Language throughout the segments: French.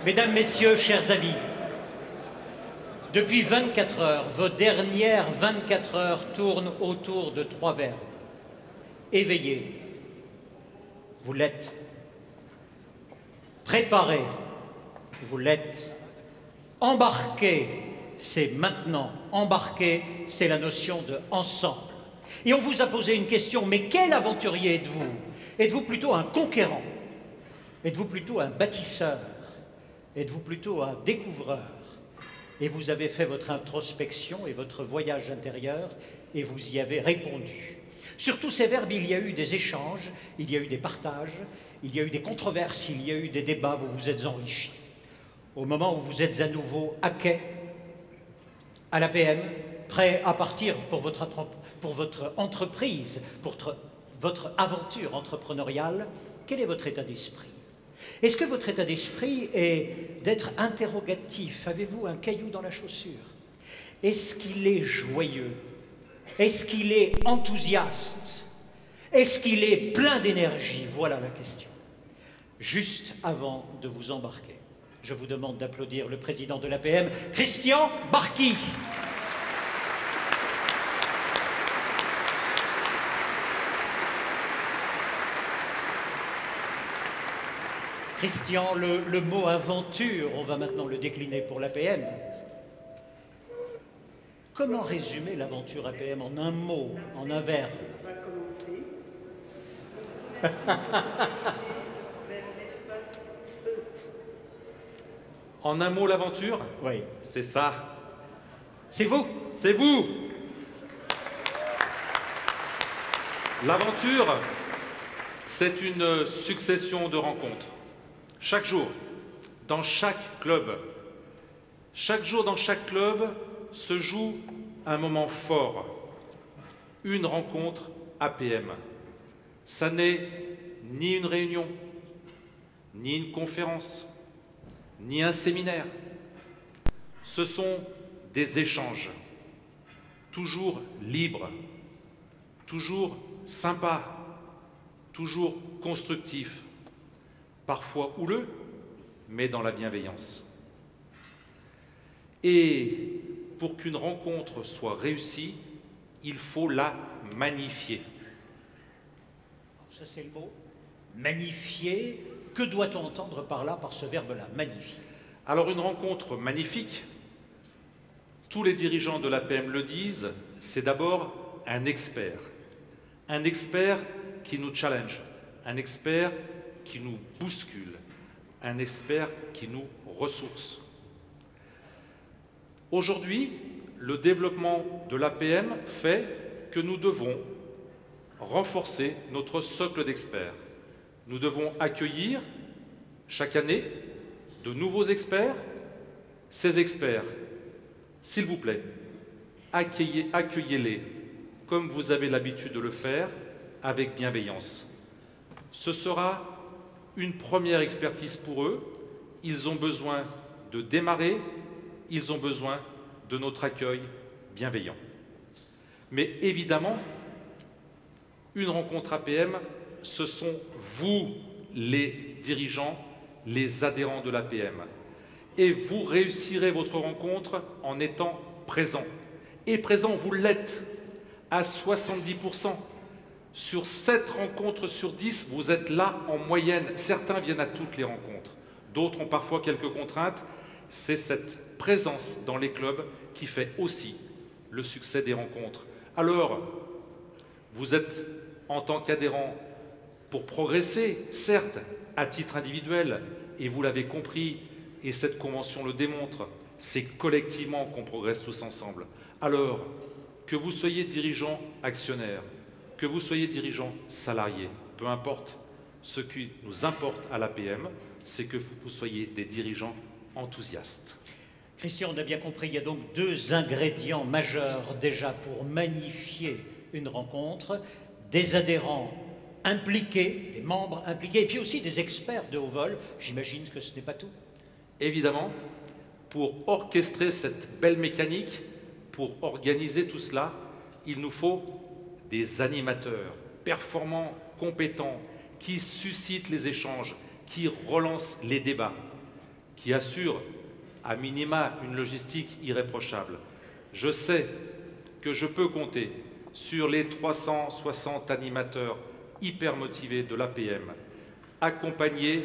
Mesdames, Messieurs, chers amis, depuis 24 heures, vos dernières 24 heures tournent autour de 3 verbes. Éveillez, vous l'êtes. Préparez, vous l'êtes. Embarquer, c'est maintenant. Embarquer, c'est la notion de ensemble. Et on vous a posé une question, mais quel aventurier êtes-vous? Êtes-vous plutôt un conquérant? Êtes-vous plutôt un bâtisseur? Êtes-vous plutôt un découvreur? Et vous avez fait votre introspection et votre voyage intérieur et vous y avez répondu. Sur tous ces verbes, il y a eu des échanges, il y a eu des partages, il y a eu des controverses, il y a eu des débats, vous vous êtes enrichis. Au moment où vous êtes à nouveau à quai, à l'APM, prêt à partir pour votre entreprise, pour votre aventure entrepreneuriale, quel est votre état d'esprit? Est-ce que votre état d'esprit est d'être interrogatif? Avez-vous un caillou dans la chaussure? Est-ce qu'il est joyeux? Est-ce qu'il est enthousiaste? Est-ce qu'il est plein d'énergie? Voilà la question. Juste avant de vous embarquer, je vous demande d'applaudir le président de l'APM, Christian Barki. Christian, le mot aventure, on va maintenant le décliner pour l'APM. Comment résumer l'aventure APM en un mot, en un verbe? En un mot, l'aventure? Oui. C'est ça. C'est vous? C'est vous. L'aventure, c'est une succession de rencontres. Chaque jour, dans chaque club, chaque jour dans chaque club se joue un moment fort, une rencontre APM. Ça n'est ni une réunion, ni une conférence, ni un séminaire. Ce sont des échanges, toujours libres, toujours sympas, toujours constructifs, parfois houleux, mais dans la bienveillance. Et pour qu'une rencontre soit réussie, il faut la magnifier. Ça, c'est le mot. Magnifier. Que doit-on entendre par là, par ce verbe-là, magnifier? Alors, une rencontre magnifique, tous les dirigeants de l'APM le disent, c'est d'abord un expert. Un expert qui nous challenge, un expert qui nous bouscule, un expert qui nous ressource. Aujourd'hui, le développement de l'APM fait que nous devons renforcer notre socle d'experts. Nous devons accueillir chaque année de nouveaux experts. Ces experts, s'il vous plaît, accueillez-les comme vous avez l'habitude de le faire, avec bienveillance. Ce sera une première expertise pour eux. Ils ont besoin de démarrer, ils ont besoin de notre accueil bienveillant. Mais évidemment, une rencontre APM, ce sont vous, les dirigeants, les adhérents de l'APM. Et vous réussirez votre rencontre en étant présent. Et présent, vous l'êtes à 70%. Sur 7 rencontres sur 10, vous êtes là en moyenne. Certains viennent à toutes les rencontres. D'autres ont parfois quelques contraintes. C'est cette présence dans les clubs qui fait aussi le succès des rencontres. Alors, vous êtes en tant qu'adhérent pour progresser, certes, à titre individuel, et vous l'avez compris, et cette convention le démontre, c'est collectivement qu'on progresse tous ensemble. Alors, que vous soyez dirigeant actionnaire, que vous soyez dirigeant salarié, peu importe, ce qui nous importe à l'APM, c'est que vous soyez des dirigeants enthousiastes. Christian, on a bien compris, il y a donc 2 ingrédients majeurs déjà pour magnifier une rencontre, des adhérents impliqués, des membres impliqués, et puis aussi des experts de haut vol. J'imagine que ce n'est pas tout. Évidemment, pour orchestrer cette belle mécanique, pour organiser tout cela, il nous faut des animateurs performants, compétents, qui suscitent les échanges, qui relancent les débats. qui assure à minima une logistique irréprochable. Je sais que je peux compter sur les 360 animateurs hyper motivés de l'APM, accompagnés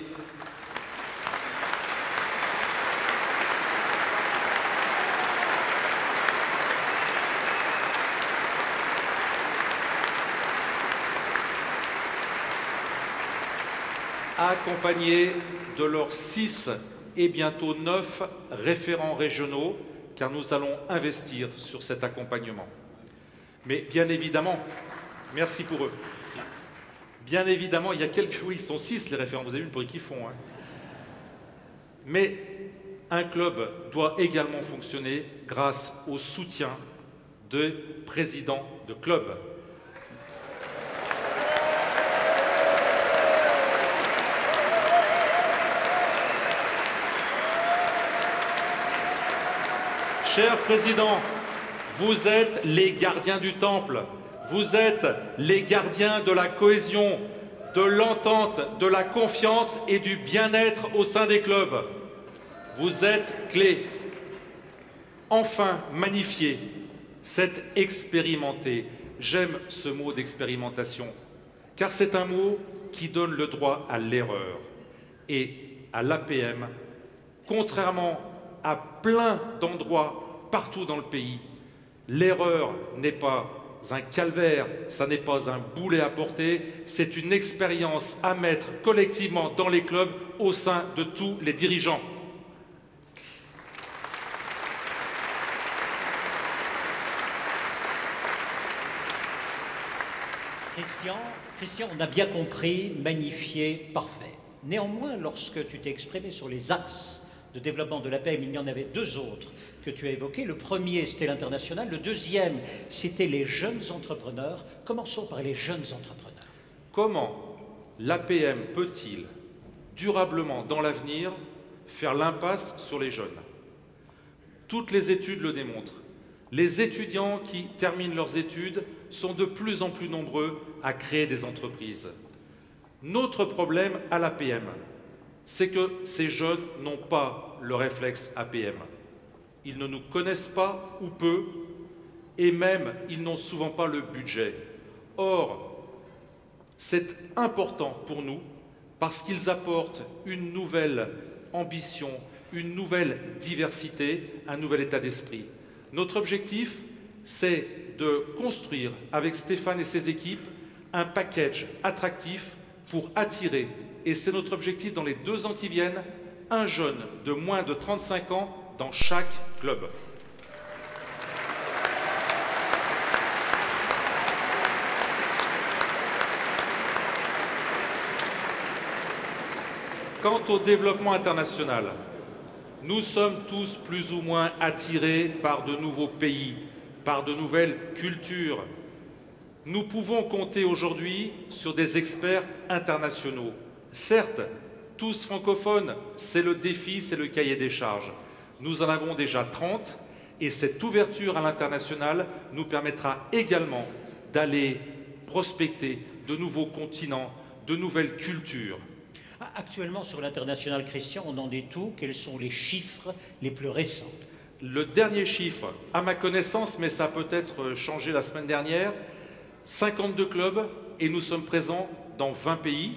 de leurs 6 et bientôt 9 référents régionaux, car nous allons investir sur cet accompagnement. Mais bien évidemment, merci pour eux. Bien évidemment, il y a quelques... Oui, ils sont 6 les référents, vous avez vu le bruit qu'ils font. Hein. Mais un club doit également fonctionner grâce au soutien des présidents de club. Chers présidents, vous êtes les gardiens du temple, vous êtes les gardiens de la cohésion, de l'entente, de la confiance et du bien-être au sein des clubs. Vous êtes clés. Enfin, magnifier, c'est expérimenter. J'aime ce mot d'expérimentation, car c'est un mot qui donne le droit à l'erreur. Et à l'APM, contrairement à plein d'endroits partout dans le pays, l'erreur n'est pas un calvaire, ça n'est pas un boulet à porter, c'est une expérience à mettre collectivement dans les clubs au sein de tous les dirigeants. Christian, on a bien compris, magnifié, parfait. Néanmoins, lorsque tu t'es exprimé sur les axes de développement de l'APM, il y en avait 2 autres que tu as évoqués. Le premier, c'était l'international. Le deuxième, c'était les jeunes entrepreneurs. Commençons par les jeunes entrepreneurs. Comment l'APM peut-il durablement, dans l'avenir, faire l'impasse sur les jeunes? Toutes les études le démontrent. Les étudiants qui terminent leurs études sont de plus en plus nombreux à créer des entreprises. Notre problème à l'APM, c'est que ces jeunes n'ont pas le réflexe APM. Ils ne nous connaissent pas ou peu, et même ils n'ont souvent pas le budget. Or, c'est important pour nous parce qu'ils apportent une nouvelle ambition, une nouvelle diversité, un nouvel état d'esprit. Notre objectif, c'est de construire avec Stéphane et ses équipes un package attractif pour attirer, et c'est notre objectif dans les 2 ans qui viennent, un jeune de moins de 35 ans dans chaque club. Quant au développement international, nous sommes tous plus ou moins attirés par de nouveaux pays, par de nouvelles cultures. Nous pouvons compter aujourd'hui sur des experts internationaux. Certes, tous francophones, c'est le défi, c'est le cahier des charges. Nous en avons déjà 30 et cette ouverture à l'international nous permettra également d'aller prospecter de nouveaux continents, de nouvelles cultures. Actuellement, sur l'international, Christian, on en est où? Quels sont les chiffres les plus récents? Le dernier chiffre, à ma connaissance, mais ça a peut-être changé la semaine dernière, 52 clubs et nous sommes présents dans 20 pays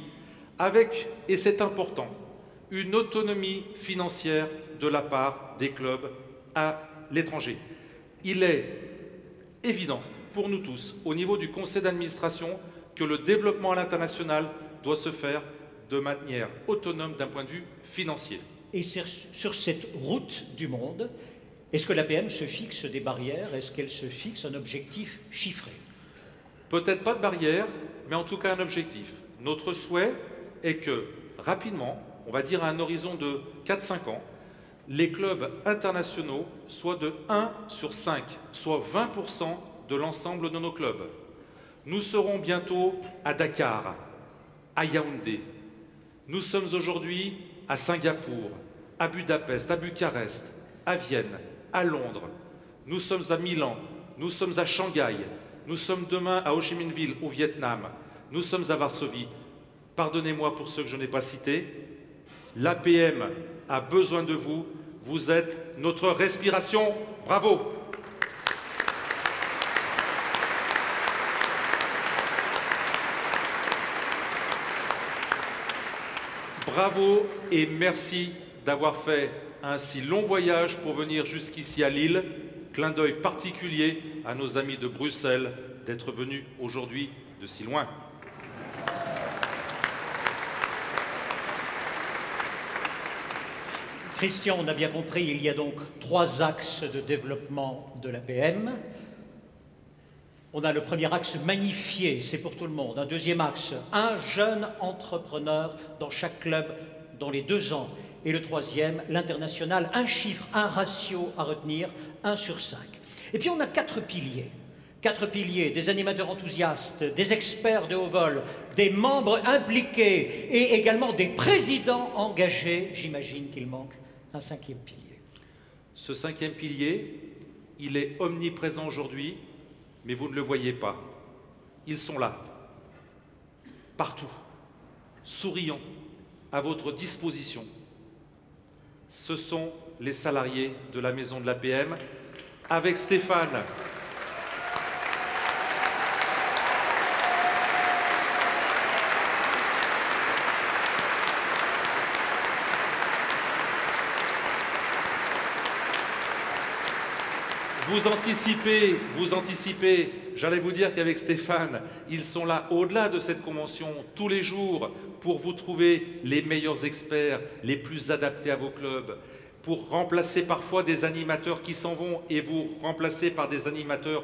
avec, et c'est important, une autonomie financière de la part des clubs à l'étranger. Il est évident pour nous tous, au niveau du conseil d'administration, que le développement à l'international doit se faire de manière autonome d'un point de vue financier. Et sur cette route du monde, est-ce que l'APM se fixe des barrières? Est-ce qu'elle se fixe un objectif chiffré? Peut-être pas de barrière, mais en tout cas un objectif. Notre souhait est que, rapidement, on va dire à un horizon de 4-5 ans, les clubs internationaux soient de 1 sur 5, soit 20% de l'ensemble de nos clubs. Nous serons bientôt à Dakar, à Yaoundé. Nous sommes aujourd'hui à Singapour, à Budapest, à Bucarest, à Vienne, à Londres. Nous sommes à Milan, nous sommes à Shanghai, nous sommes demain à Ho Chi Minh Ville, au Vietnam. Nous sommes à Varsovie. Pardonnez-moi pour ceux que je n'ai pas cités. L'APM a besoin de vous. Vous êtes notre respiration. Bravo! Bravo et merci d'avoir fait un si long voyage pour venir jusqu'ici à Lille. Clin d'œil particulier à nos amis de Bruxelles d'être venus aujourd'hui de si loin. Christian, on a bien compris, il y a donc 3 axes de développement de l'APM. On a le premier axe magnifié, c'est pour tout le monde. Un deuxième axe, un jeune entrepreneur dans chaque club dans les 2 ans. Et le troisième, l'international, un chiffre, un ratio à retenir, 1 sur 5. Et puis on a 4 piliers. 4 piliers, des animateurs enthousiastes, des experts de haut vol, des membres impliqués et également des présidents engagés. J'imagine qu'il manque un 5e pilier. Ce 5e pilier, il est omniprésent aujourd'hui, mais vous ne le voyez pas. Ils sont là, partout, souriants, à votre disposition. Ce sont les salariés de la Maison de l'APM, avec Stéphane. Vous anticipez, j'allais vous dire qu'avec Stéphane, ils sont là au-delà de cette convention, tous les jours, pour vous trouver les meilleurs experts, les plus adaptés à vos clubs, pour remplacer parfois des animateurs qui s'en vont et vous remplacer par des animateurs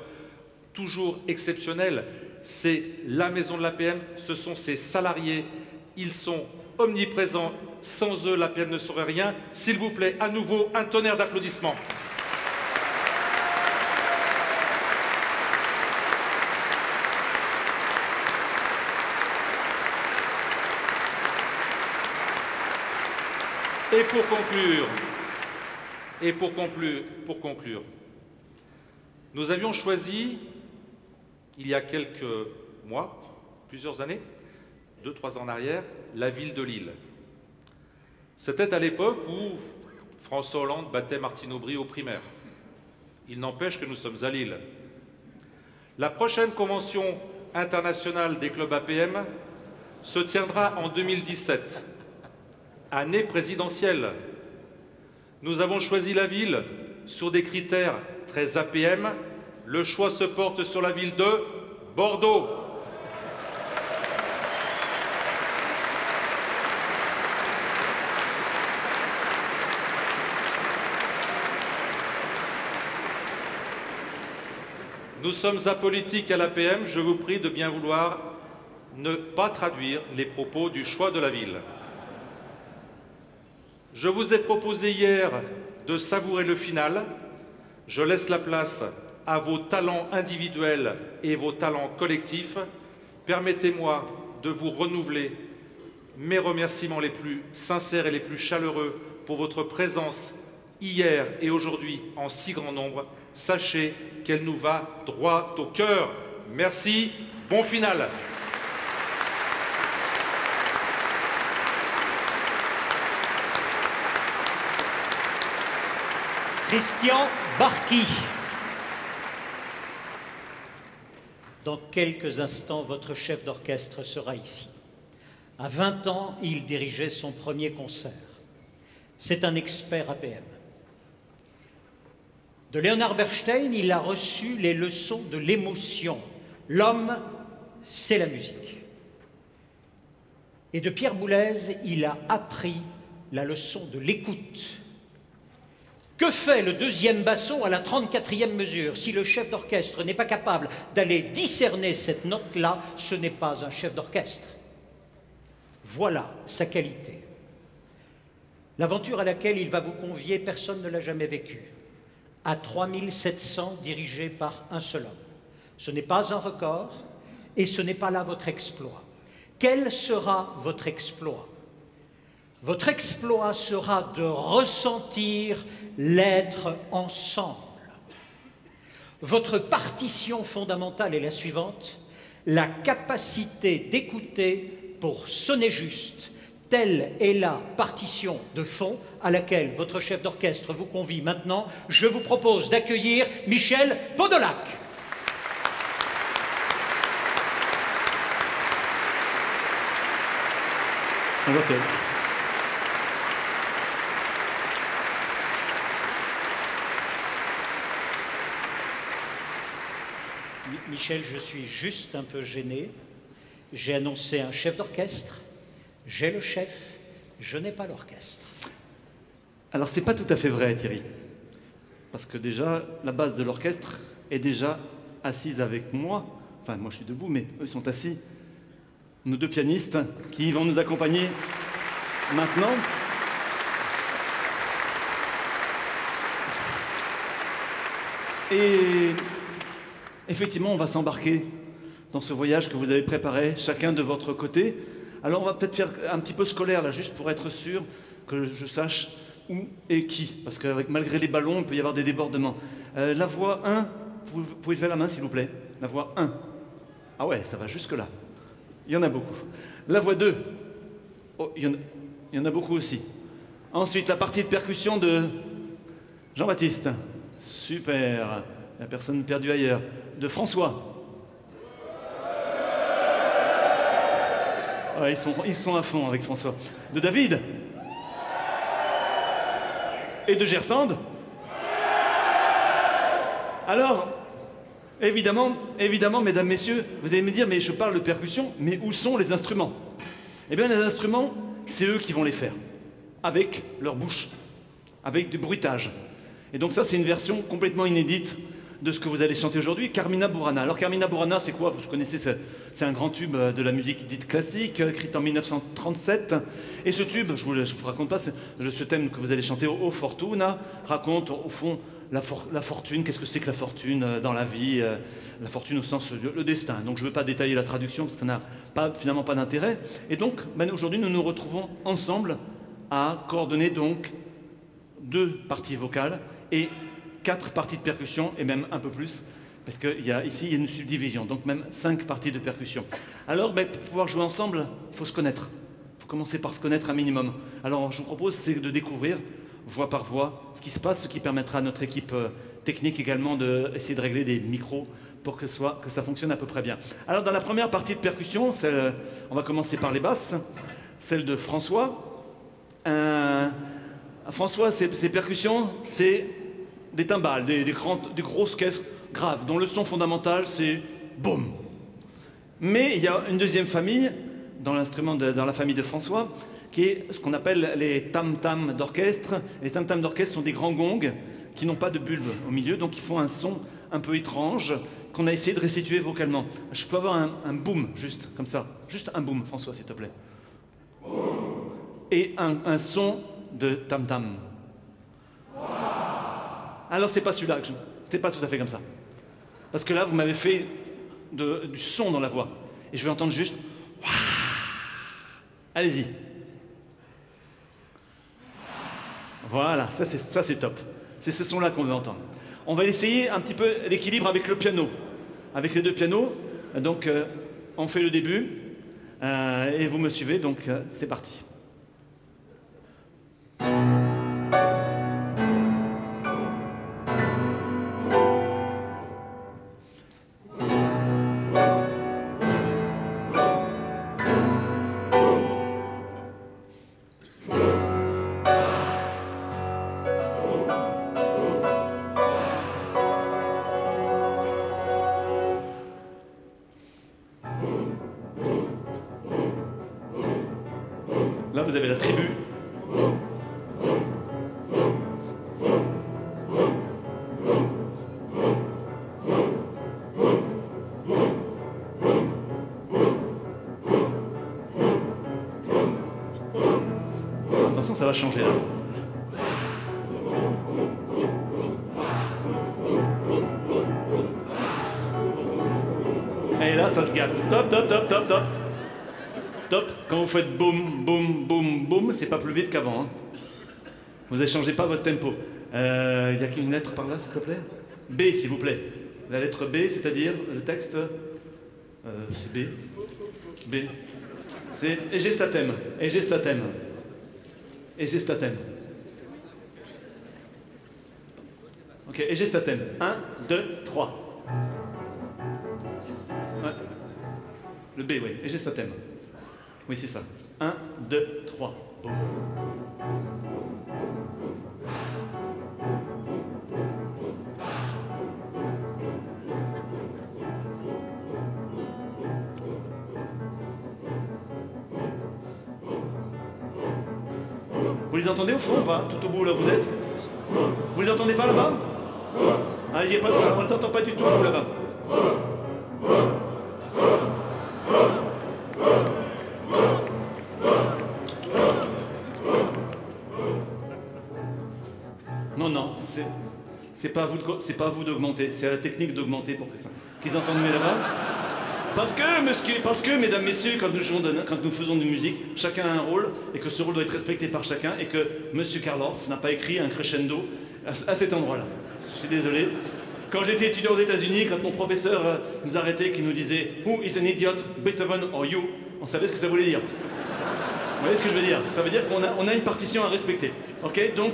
toujours exceptionnels. C'est la Maison de l'APM, ce sont ses salariés, ils sont omniprésents, sans eux l'APM ne serait rien. S'il vous plaît, à nouveau, un tonnerre d'applaudissements. Et pour conclure, nous avions choisi, il y a quelques mois, plusieurs années, 2-3 ans en arrière, la ville de Lille. C'était à l'époque où François Hollande battait Martine Aubry aux primaires. Il n'empêche que nous sommes à Lille. La prochaine convention internationale des clubs APM se tiendra en 2017. Année présidentielle. Nous avons choisi la ville sur des critères très APM. Le choix se porte sur la ville de Bordeaux. Nous sommes apolitiques à l'APM. Je vous prie de bien vouloir ne pas traduire les propos du choix de la ville. Je vous ai proposé hier de savourer le final. Je laisse la place à vos talents individuels et vos talents collectifs. Permettez-moi de vous renouveler mes remerciements les plus sincères et les plus chaleureux pour votre présence hier et aujourd'hui en si grand nombre. Sachez qu'elle nous va droit au cœur. Merci, bon final. Christian Barki. Dans quelques instants, votre chef d'orchestre sera ici. À 20 ans, il dirigeait son premier concert. C'est un expert APM. De Leonard Bernstein, il a reçu les leçons de l'émotion. L'homme, c'est la musique. Et de Pierre Boulez, il a appris la leçon de l'écoute. Que fait le deuxième basson à la 34e mesure? Si le chef d'orchestre n'est pas capable d'aller discerner cette note-là, ce n'est pas un chef d'orchestre. Voilà sa qualité. L'aventure à laquelle il va vous convier, personne ne l'a jamais vécue. À 3700 dirigés par un seul homme. Ce n'est pas un record et ce n'est pas là votre exploit. Quel sera votre exploit? Votre exploit sera de ressentir l'être ensemble. Votre partition fondamentale est la suivante: la capacité d'écouter pour sonner juste, Telle est la partition de fond à laquelle votre chef d'orchestre vous convie maintenant. Je vous propose d'accueillir Michel Podolak. Michel, je suis juste un peu gêné. J'ai annoncé un chef d'orchestre. J'ai le chef, je n'ai pas l'orchestre. Alors c'est pas tout à fait vrai, Thierry. Parce que déjà, la base de l'orchestre est déjà assise avec moi. Enfin, moi je suis debout, mais eux sont assis. Nos deux pianistes qui vont nous accompagner maintenant. Et effectivement, on va s'embarquer dans ce voyage que vous avez préparé, chacun de votre côté. Alors on va peut-être faire un petit peu scolaire là, juste pour être sûr que je sache où et qui. Parce que malgré les ballons, il peut y avoir des débordements. La voix 1, vous pouvez lever la main s'il vous plaît. La voix 1. Ah ouais, ça va jusque là. Il y en a beaucoup. La voix 2. Oh, il y en a beaucoup aussi. Ensuite, la partie de percussion de Jean-Baptiste. Super. La personne perdue ailleurs. De François. Ouais, ils sont à fond avec François. De David. Et de Gersande. Alors, évidemment, mesdames, messieurs, vous allez me dire, mais je parle de percussion, mais où sont les instruments? Eh bien, les instruments, c'est eux qui vont les faire. Avec leur bouche. Avec du bruitage. Et donc ça, c'est une version complètement inédite de ce que vous allez chanter aujourd'hui, Carmina Burana. Alors Carmina Burana, c'est quoi? Vous connaissez, c'est un grand tube de la musique dite classique, écrit en 1937. Et ce tube, je vous raconte pas, ce thème que vous allez chanter, O Fortuna, raconte au fond la fortune. Qu'est-ce que c'est que la fortune dans la vie? La fortune au sens le destin. Donc je ne veux pas détailler la traduction parce que ça n'a finalement pas d'intérêt. Et donc aujourd'hui, nous nous retrouvons ensemble à coordonner donc 2 parties vocales et 4 parties de percussion, et même un peu plus, parce qu'ici, il y a une subdivision, donc même 5 parties de percussion. Alors, pour pouvoir jouer ensemble, il faut se connaître. Il faut commencer par se connaître un minimum. Alors, je vous propose, c'est de découvrir, voix par voix, ce qui se passe, ce qui permettra à notre équipe technique également d'essayer de régler des micros pour que ça fonctionne à peu près bien. Alors, dans la première partie de percussion, on va commencer par les basses, celle de François. François, ses percussions, c'est des timbales, des grosses caisses graves, dont le son fondamental, c'est boum. Mais il y a une deuxième famille, dans la famille de François, qui est ce qu'on appelle les tam-tams d'orchestre. Les tam-tams d'orchestre sont des grands gongs qui n'ont pas de bulbe au milieu, donc ils font un son un peu étrange qu'on a essayé de restituer vocalement. Je peux avoir un boom, juste comme ça. Juste un boom, François, s'il te plaît. Et un son de tam-tam. Alors c'est pas celui-là, c'était pas tout à fait comme ça. Parce que là, vous m'avez fait du son dans la voix. Et je vais entendre juste... Allez-y. Voilà, ça c'est top. C'est ce son-là qu'on veut entendre. On va essayer un petit peu l'équilibre avec le piano. Avec les 2 pianos. Donc, on fait le début. Et vous me suivez, donc c'est parti. Là, vous avez la tribu. Attention, ça va changer là. Et là, ça se gâte. Stop, top, top, top, top. Top. Quand vous faites boum, boum, boum, boum, c'est pas plus vite qu'avant. Hein. Vous n'échangez pas votre tempo. Il y a qu'une lettre par là, s'il te plaît? B, s'il vous plaît. La lettre B, c'est-à-dire le texte C'est B. B. C'est Egestatem. Egestatem. Egestatem. Ok, Egestatem. 1, 2, 3. Ouais. Le B, oui. Egestatem. Oui, c'est ça. 1, 2, 3. Vous les entendez au fond ou pas? Tout au bout là vous êtes? Vous les entendez pas là-bas? Ah, on les entend pas du tout là-bas. Non, non, c'est pas à vous d'augmenter, c'est à la technique d'augmenter pour qu'ils entendent mieux là-bas. Parce que, mesdames, messieurs, quand nous faisons de la musique, chacun a un rôle, et que ce rôle doit être respecté par chacun, et que Monsieur Karloff n'a pas écrit un crescendo à cet endroit-là. Je suis désolé. Quand j'étais étudiant aux États-Unis, quand mon professeur nous arrêtait, qui nous disait « Who is an idiot, Beethoven or you ?», on savait ce que ça voulait dire. Vous voyez ce que je veux dire? Ça veut dire qu'on a une partition à respecter. Ok? Donc,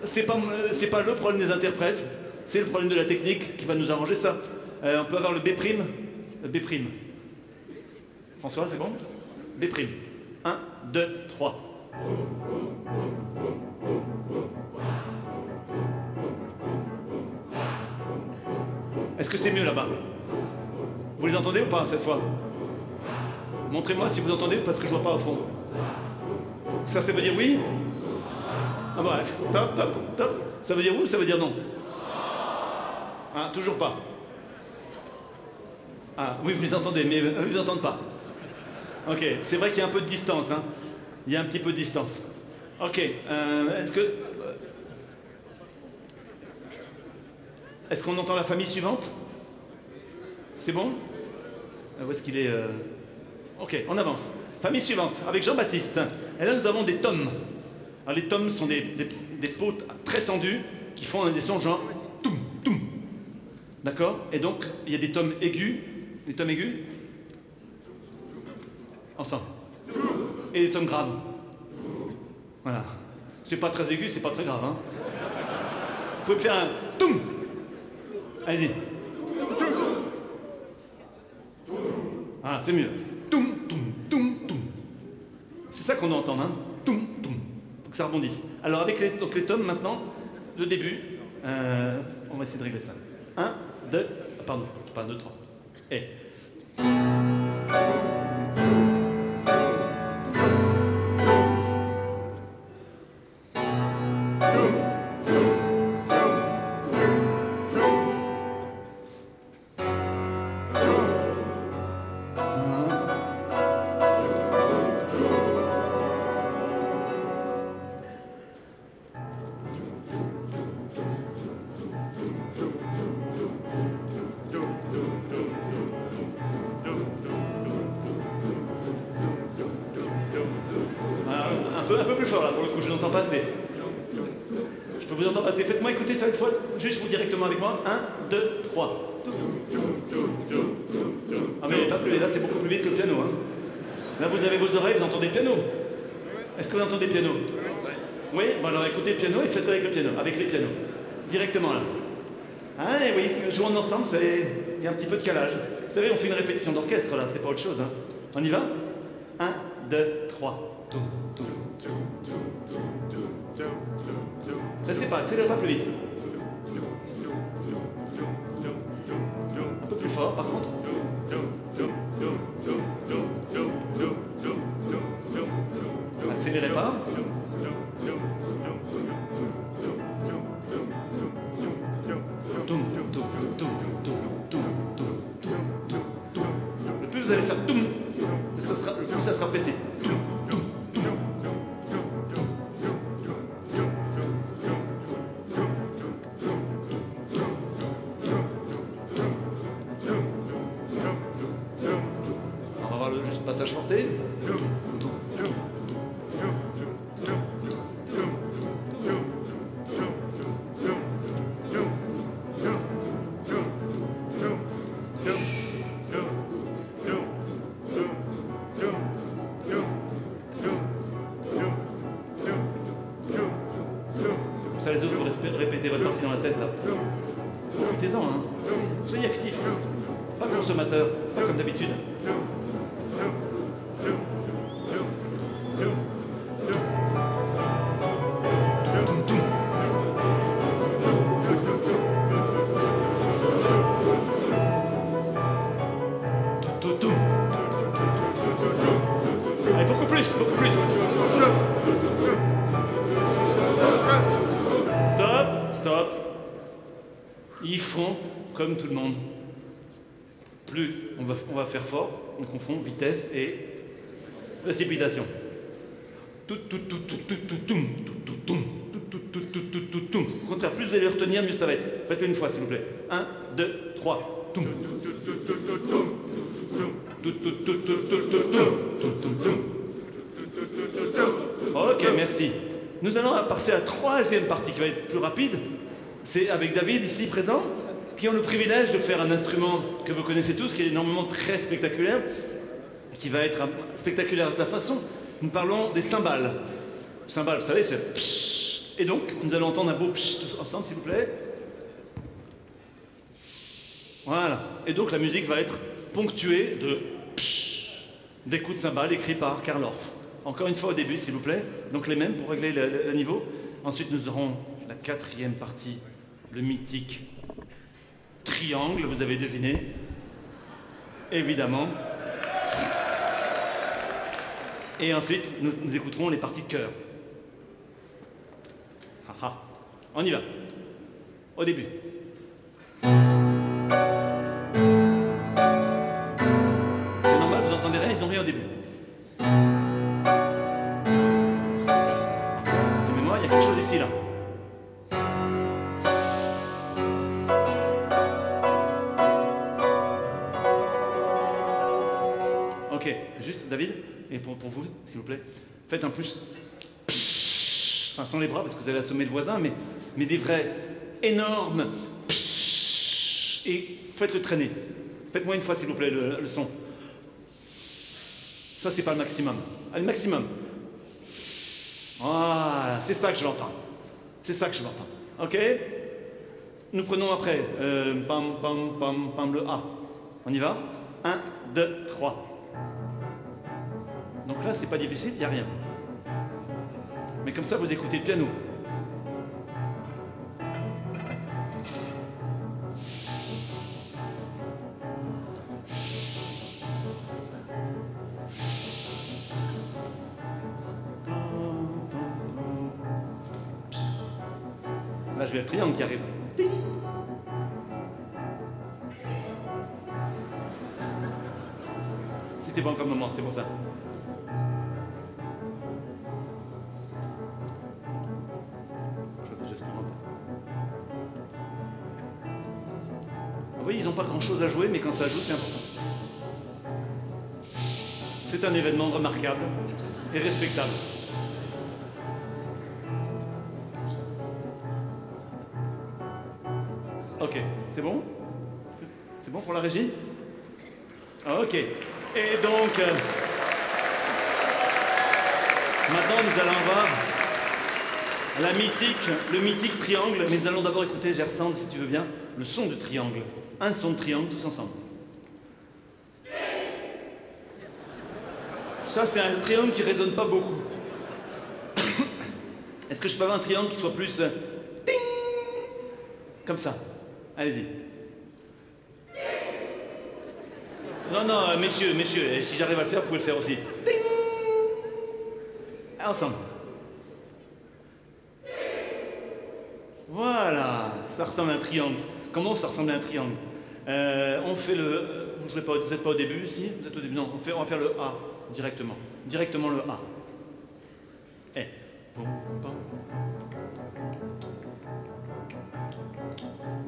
c'est pas le problème des interprètes, c'est le problème de la technique qui va nous arranger ça. On peut avoir le B'. B'. François, c'est bon? B'. 1, 2, 3. Est-ce que c'est mieux là-bas? Vous les entendez ou pas cette fois? Montrez-moi si vous entendez parce que je vois pas au fond. Ça veut dire oui? Ah bref, stop, stop, stop. Ça veut dire oui ou ça veut dire non? Ah, toujours pas. Ah, oui, vous les entendez, mais eux, ils n'entendent pas. Ok, c'est vrai qu'il y a un peu de distance, hein. Il y a un petit peu de distance. Ok, est-ce qu'on entend la famille suivante? C'est bon? Où est-ce qu'il est, Ok, on avance. Famille suivante, avec Jean-Baptiste. Et là, nous avons des tomes. Alors, les tomes sont des pots très tendus qui font des sons genre toum, toum. D'accord? Et donc, il y a des tomes aigus. Des tomes aigus? Ensemble. Et des tomes graves. Voilà. C'est pas très aigu, c'est pas très grave, hein. Vous pouvez me faire un toum. Allez-y. Ah, c'est mieux. Toum, toum, toum, toum. C'est ça qu'on doit entendre, hein. Toum, toum. Faut que ça rebondisse. Alors, avec les tomes, maintenant, le début, on va essayer de régler ça. 1, 2, pardon, pas 2, 3. Et. Un peu plus fort là, pour le coup, je vous entends pas assez. Je peux vous entendre assez. Faites-moi écouter ça une fois, juste vous directement avec moi. 1, 2, 3. Ah mais pas plus, là c'est beaucoup plus vite que le piano. Hein. Là vous avez vos oreilles, vous entendez le piano. Est-ce que vous entendez le piano? Oui, bon alors écoutez le piano et faites-le avec le piano, avec les pianos. Directement là. Ah et oui, jouons ensemble, il y a un petit peu de calage. Vous savez, on fait une répétition d'orchestre là, c'est pas autre chose. Hein. On y va? 1, 2, 3. Pressez pas, accélérez pas plus vite. Un peu plus fort par contre. Accélérez pas. Le plus vous allez faire toum, le plus ça sera précis. Passage forté. répéter votre partie dans la tête là. Profitez-en, hein. Soyez actifs. Pas consommateurs, pas comme d'habitude. Allez, beaucoup plus, beaucoup plus. Stop, stop. Ils font comme tout le monde. Plus on va faire fort, on confond vitesse et précipitation. Au contraire, plus vous allez le retenir, mieux ça va être. Faites-le une fois, s'il vous plaît. 1, 2, 3. Ok, merci. Nous allons passer à la troisième partie qui va être plus rapide. C'est avec David, ici présent, qui ont le privilège de faire un instrument que vous connaissez tous, qui est énormément très spectaculaire, qui va être spectaculaire à sa façon. Nous parlons des cymbales. Cymbales, vous savez, c'est pshhh. Et donc, nous allons entendre un beau pshhh tous ensemble, s'il vous plaît. Voilà. Et donc, la musique va être ponctuée de pshhh, des coups de cymbales écrits par Karl Orff. Encore une fois au début, s'il vous plaît. Donc, les mêmes pour régler le niveau. Ensuite, nous aurons la quatrième partie, le mythique triangle, vous avez deviné. Évidemment. Et ensuite, nous écouterons les parties de chœur. Ah ah. On y va. Au début. C'est normal, vous entendez rien, ils n'ont rien au début. De mémoire, il y a quelque chose ici, là. Ok, juste, David, et pour vous, s'il vous plaît, faites un plus... Pshhh, enfin, sans les bras, parce que vous allez assommer le voisin, mais des vrais énormes... Pshhh, et faites-le traîner. Faites-moi une fois, s'il vous plaît, le son. Ça, c'est pas le maximum. Allez, maximum. Voilà, c'est ça que je l'entends. C'est ça que je l'entends. Ok? Nous prenons après, pam, pam, pam, pam, le A. On y va? 1, 2, 3. Donc là, c'est pas difficile, il n'y a rien. Mais comme ça, vous écoutez le piano. Là, je vais le triangle qui arrive. C'était bon comme moment, c'est pour ça. Vous voyez, ils n'ont pas grand-chose à jouer, mais quand ça joue, c'est important. C'est un événement remarquable et respectable. Ok, c'est bon? C'est bon pour la régie? Ok. Et donc, maintenant, nous allons voir le mythique triangle, mais nous allons d'abord écouter, Gersand, si tu veux bien, le son du triangle. Un son de triangle, tous ensemble. Ça, c'est un triangle qui ne résonne pas beaucoup. Est-ce que je peux avoir un triangle qui soit plus... ting comme ça. Allez-y. Non, non, messieurs, si j'arrive à le faire, vous pouvez le faire aussi. Ting ensemble. Voilà, ça ressemble à un triangle. Comment ça ressemble à un triangle? On fait le... vous n'êtes pas au début, si? Vous êtes au début? Non, on va faire le A, directement. Directement le A. Et...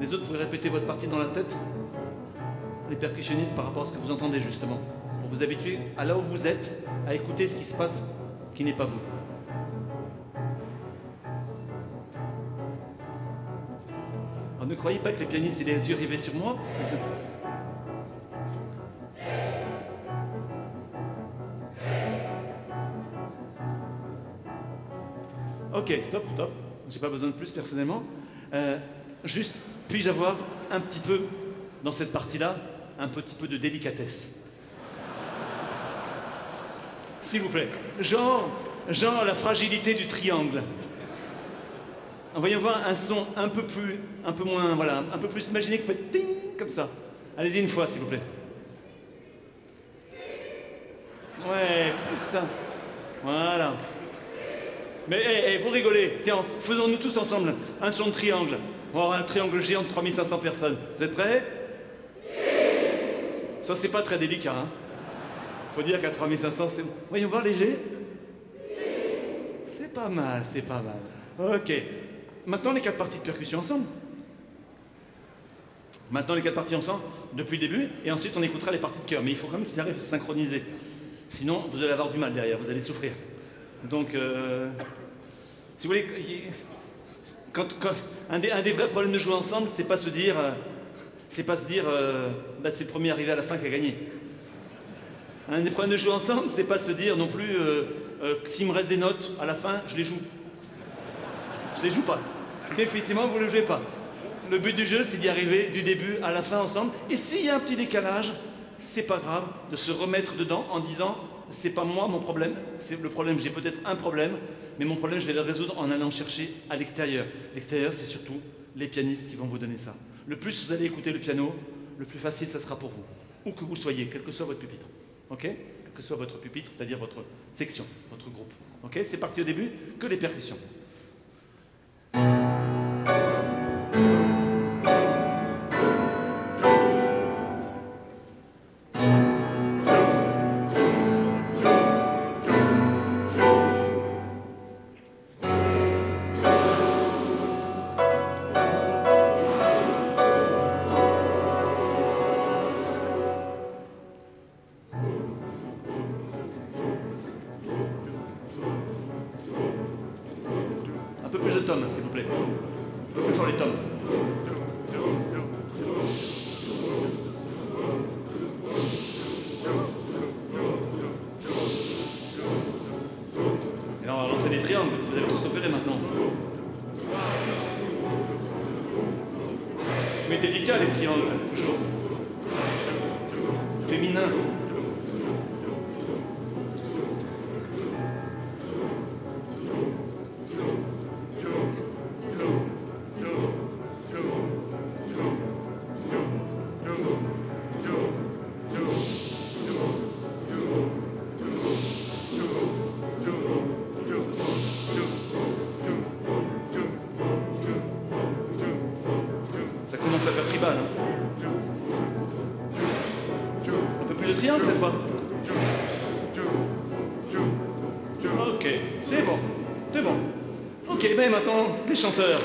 Les autres, vous pouvez répéter votre partie dans la tête? Les percussionnistes, par rapport à ce que vous entendez, justement. Pour vous habituer à là où vous êtes, à écouter ce qui se passe, qui n'est pas vous. Alors, ne croyez pas que les pianistes aient les yeux rivés sur moi. Ok, stop. J'ai pas besoin de plus, personnellement. Juste, puis-je avoir un petit peu, dans cette partie-là, un petit peu de délicatesse? S'il vous plaît. Genre la fragilité du triangle. Voyons voir un son un peu moins, voilà, un peu plus. Imaginez que vous faites ting, comme ça. Allez-y une fois, s'il vous plaît. Ouais, plus ça. Voilà. Mais vous rigolez. Tiens, faisons-nous tous ensemble un son de triangle. On va avoir un triangle géant de 3500 personnes. Vous êtes prêts? Ça, c'est pas très délicat, hein. Faut dire qu'à 3500, c'est... Voyons voir léger. C'est pas mal, c'est pas mal. Ok. Maintenant, les 4 parties de percussion ensemble. Maintenant, les 4 parties ensemble, depuis le début, et ensuite, on écoutera les parties de chœur. Mais il faut quand même qu'ils arrivent à se synchroniser. Sinon, vous allez avoir du mal derrière, vous allez souffrir. Donc, si vous voulez... un des vrais problèmes de jouer ensemble, c'est pas se dire... c'est le premier arrivé à la fin qui a gagné. Un des problèmes de jouer ensemble, c'est pas se dire non plus s'il me reste des notes à la fin, je les joue. Je les joue pas. Définitivement, vous ne le jouez pas. Le but du jeu, c'est d'y arriver du début à la fin ensemble. Et s'il y a un petit décalage, c'est pas grave de se remettre dedans en disant c'est pas moi mon problème, c'est le problème, j'ai peut-être un problème, mais mon problème, je vais le résoudre en allant chercher à l'extérieur. L'extérieur, c'est surtout les pianistes qui vont vous donner ça. Le plus vous allez écouter le piano, le plus facile ça sera pour vous. Où que vous soyez, quel que soit votre pupitre. Ok? Quel que soit votre pupitre, c'est-à-dire votre section, votre groupe. Ok? C'est parti au début, que les percussions. Un peu plus de tomes, s'il vous plaît. Un peu plus fort les tomes. Et là, on va rentrer des triangles. Vous avez tous repéré maintenant. Mais délicat, les triangles, toujours. Féminin. Ça commence à faire tribal, hein. Un peu plus de triangle cette fois. Ok, c'est bon. C'est bon. Ok, ben maintenant, les chanteurs.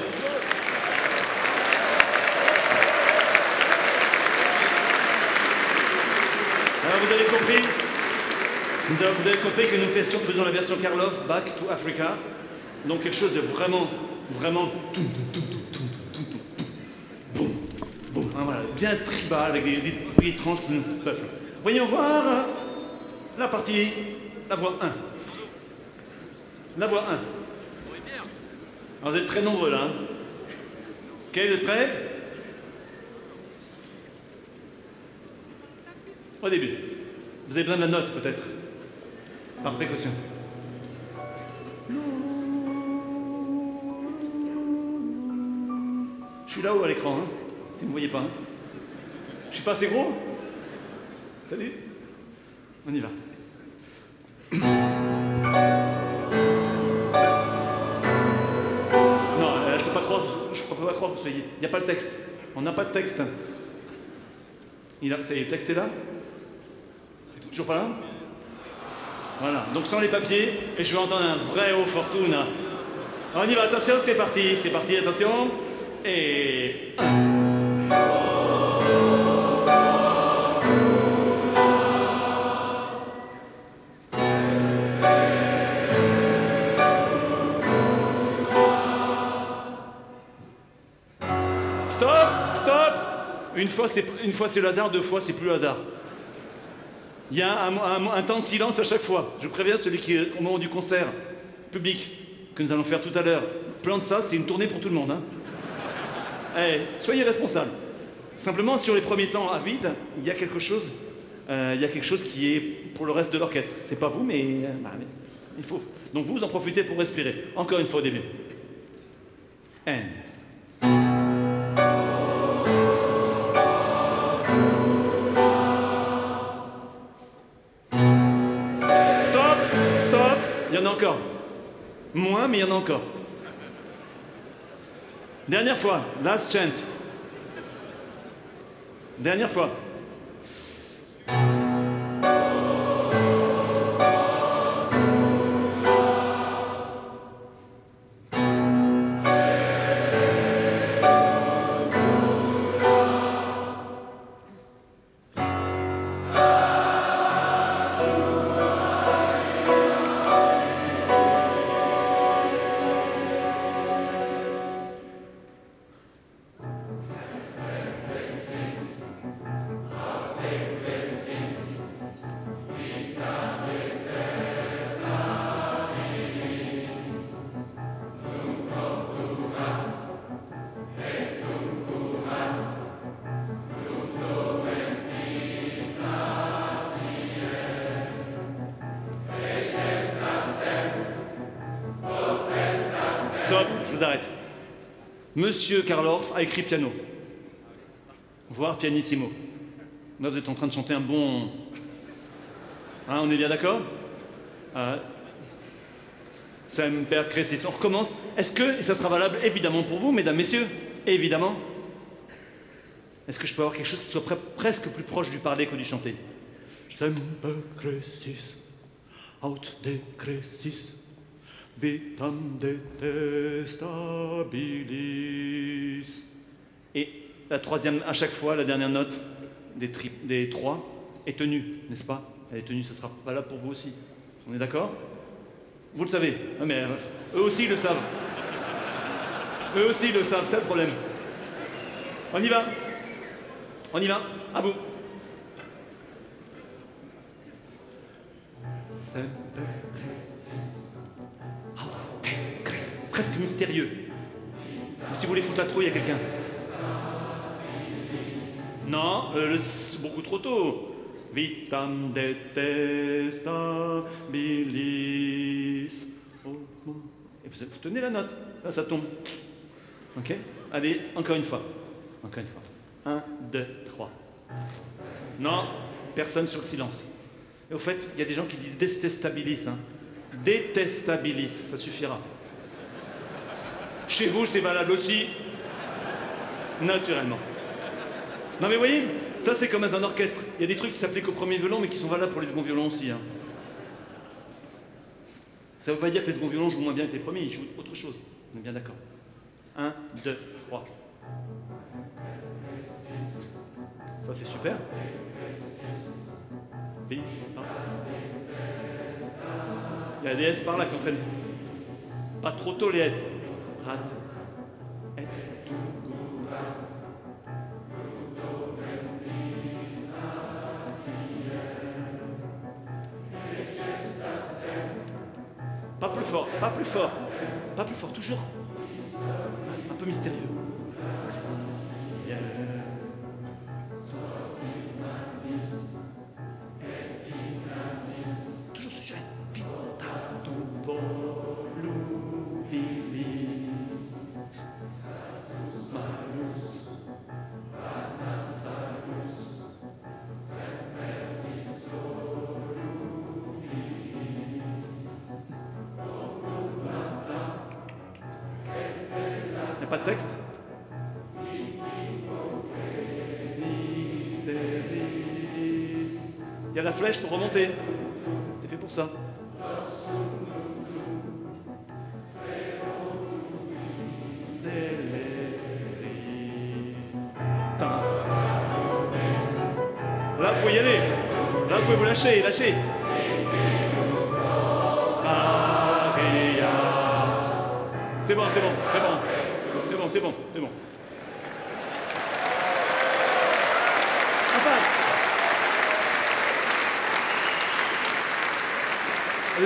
Alors vous avez compris, vous avez compris que nous faisons la version Karloff, Back to Africa. Donc quelque chose de vraiment voilà, bien tribal, avec des bruits étranges qui nous peuplent. Voyons voir la partie, la voix 1. La voix 1. Alors vous êtes très nombreux là. Hein. Ok, vous êtes prêts? Au début. Vous avez besoin de la note peut-être. Par précaution. Je suis là-haut à l'écran, hein, si vous ne voyez pas. Hein. Je suis pas assez gros? Salut. On y va. Non, je peux pas croire que vous soyez. Il n'y a pas le texte. On n'a pas de texte. Ça y est, le texte est là? Toujours pas là? Voilà, donc sans les papiers, et je vais entendre un vrai haut fortuna. On y va, attention, c'est parti, attention. Et... 1. Stop. Une fois c'est le hasard, 2 fois c'est plus le hasard. Il y a un temps de silence à chaque fois. Je préviens celui qui, au moment du concert public que nous allons faire tout à l'heure, plan de ça, c'est une tournée pour tout le monde. Hein. Soyez responsables. Simplement, sur les premiers temps à vide, il y a quelque chose qui est pour le reste de l'orchestre. C'est pas vous, mais il faut. Donc vous en profitez pour respirer. Encore une fois au début. Stop. Il y en a encore. Moins, mais il y en a encore. Dernière fois. Last chance. Dernière fois. Stop, je vous arrête. Monsieur Karl Orff a écrit piano, voire pianissimo. Là, vous êtes en train de chanter un bon... Hein, on est bien d'accord Semper Crescis. On recommence. Est-ce que, et ça sera valable évidemment pour vous, mesdames, messieurs, évidemment, est-ce que je peux avoir quelque chose qui soit presque plus proche du parler que du chanter? Semper Crescis, aut de Crescis, vitam detestabilis. Et la troisième, à chaque fois, la dernière note des trois est tenue, n'est-ce pas? Elle est tenue, ça sera valable pour vous aussi. On est d'accord? Vous le savez. Ah, mais eux aussi le savent. Eux aussi le savent, c'est le problème. On y va. On y va. À vous. Presque mystérieux. Comme si vous voulez foutre la trouille à quelqu'un. Non, beaucoup trop tôt. Vitam detestabilis. Et vous tenez la note. Là, ça tombe. Ok? Allez, encore une fois. Encore une fois. 1, 2, 3. Non, personne sur le silence. Et au fait, il y a des gens qui disent détestabilis. Hein. Détestabilis, ça suffira. Chez vous, c'est valable aussi. Naturellement. Non mais vous voyez, ça c'est comme dans un orchestre. Il y a des trucs qui s'appliquent au premier violon mais qui sont valables pour les seconds violons aussi. Hein. Ça ne veut pas dire que les seconds violons jouent moins bien que les premiers, ils jouent autre chose. On est bien d'accord. 1, 2, 3. Ça c'est super. Il y a des S par là qui entraînent. Pas trop tôt les S. Rat. Et. Pas plus fort, pas plus fort. Pas plus fort, toujours. Un peu mystérieux. Toujours ce sujet. Pas de texte. Il y a la flèche pour remonter. C'est fait pour ça. Là, vous pouvez y aller. Là, vous pouvez vous lâcher, lâcher. C'est bon, c'est bon, c'est bon. C'est bon, c'est bon. Enfin,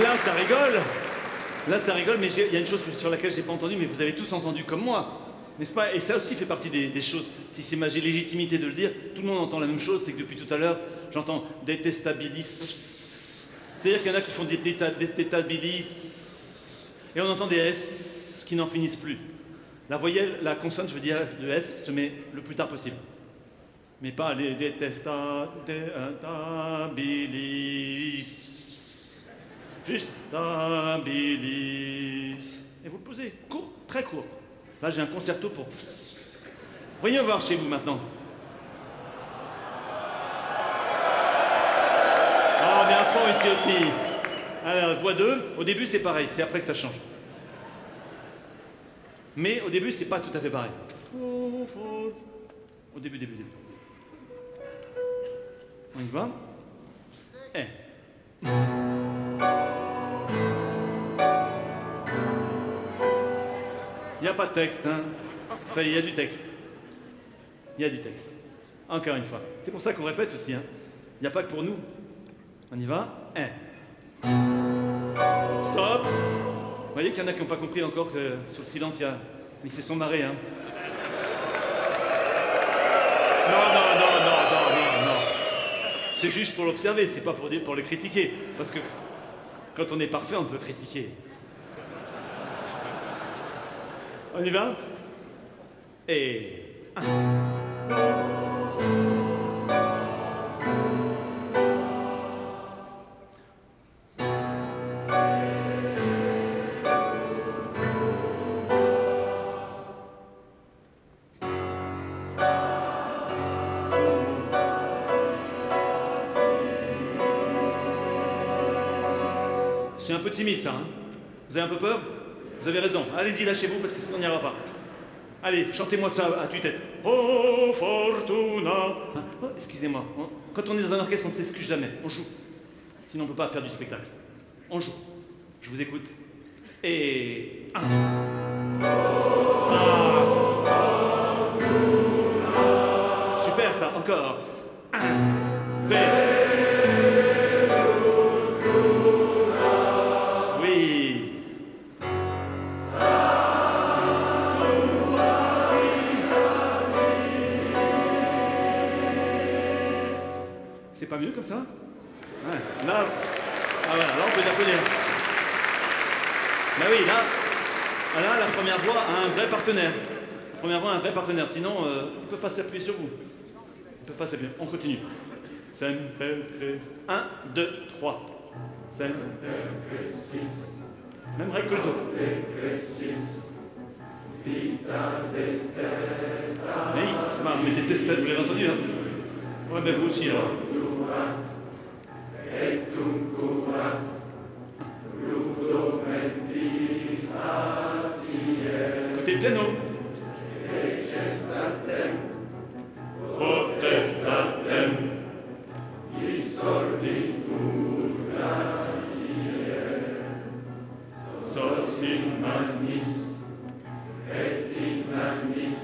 là, ça rigole. Là, ça rigole, mais il y a une chose sur laquelle je n'ai pas entendu, mais vous avez tous entendu comme moi. N'est-ce pas? Et ça aussi fait partie des choses. Si c'est ma légitimité de le dire, tout le monde entend la même chose, c'est que depuis tout à l'heure, j'entends détestabilis. C'est-à-dire qu'il y en a qui font des détestabilis. Et on entend des S qui n'en finissent plus. La voyelle, la consonne, je veux dire, le S se met le plus tard possible. Mais pas les détestabilis. Juste stabilis. Et vous le posez court, très court. Là, j'ai un concerto pour... Voyons voir chez vous maintenant. Ah, on est à fond ici aussi. Alors, voix 2, au début, c'est pareil, c'est après que ça change. Mais au début, c'est pas tout à fait pareil. Au début. On y va. Et... Il n'y a pas de texte, hein. Ça y est, il y a du texte. Il y a du texte. Encore une fois. C'est pour ça qu'on répète aussi, hein. Il n'y a pas que pour nous. On y va. Stop. Vous voyez qu'il y en a qui n'ont pas compris encore que sur le silence, ils se sont marrés, hein. Non. C'est juste pour l'observer, c'est pas pour le critiquer. Parce que quand on est parfait, on peut critiquer. On y va? Et... C'est un peu timide, ça, hein? Vous avez un peu peur? Vous avez raison. Allez-y, lâchez-vous, parce que sinon on n'y ira pas. Allez, chantez-moi ça à tue-tête. Oh, fortuna. Oh, excusez-moi. Quand on est dans un orchestre, on ne s'excuse jamais. On joue. Sinon, on ne peut pas faire du spectacle. On joue. Je vous écoute. Et... Super, ça. Encore. C'est pas mieux comme ça? Ouais. Là, voilà, là on peut applaudir. Ben oui, là, la première voix a un vrai partenaire. La première voix a un vrai partenaire, sinon ils ne peuvent pas s'appuyer sur vous. Ils ne peuvent pas s'appuyer. On continue. 1, 2, 3. Même règle que les autres. Mais c'est pas, mais des testes, vous l'avez entendu, hein? Ouais, mais vous aussi, là. Côté piano. Potestatem. Sos in manis et ignamis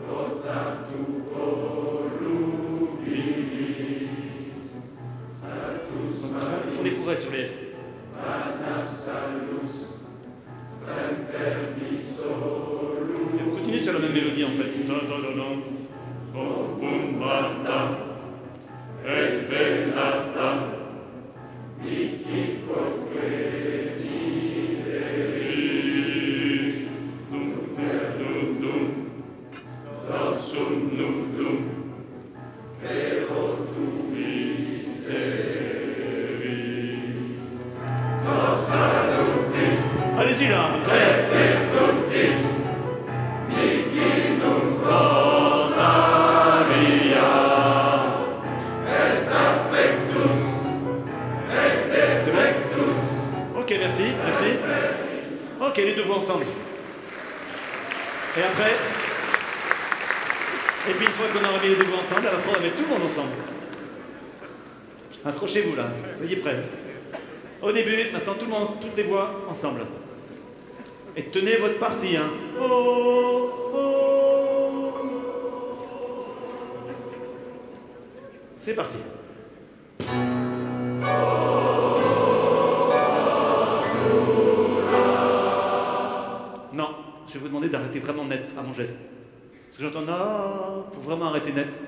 rotatu volubilis. Ils font des progrès sur les S. Et vous continuez sur la même mélodie en fait. Et velata allez-y là, ok, merci. Ok, les deux voix ensemble. Et après, et puis une fois qu'on a remis les deux voix ensemble, après on va mettre tout le monde ensemble. Accrochez-vous là, soyez prêts. Au début, maintenant tout le monde, toutes les voix ensemble. Et tenez votre partie, hein. Oh, oh. C'est parti. Non, je vais vous demander d'arrêter. arrêter vraiment net à mon geste. Parce que j'entends, non, faut vraiment arrêter net.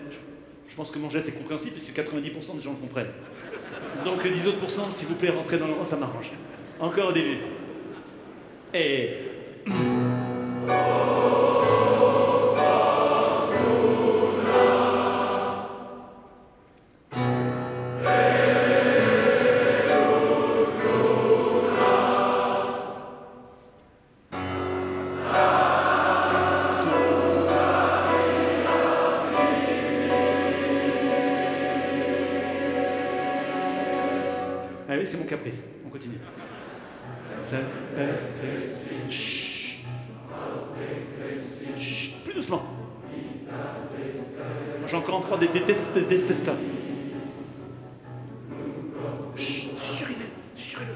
Je pense que mon geste est compréhensible puisque 90% des gens le comprennent. Donc les 10 autres pourcents, s'il vous plaît, rentrez dans le rang, ça m'arrange. Encore au début. Et... Ah oui, c'est mon caprice. On continue. Chut. Chut. Plus doucement. J'ai encore des testins. Chut. Susurrez-le. Susurrez-le.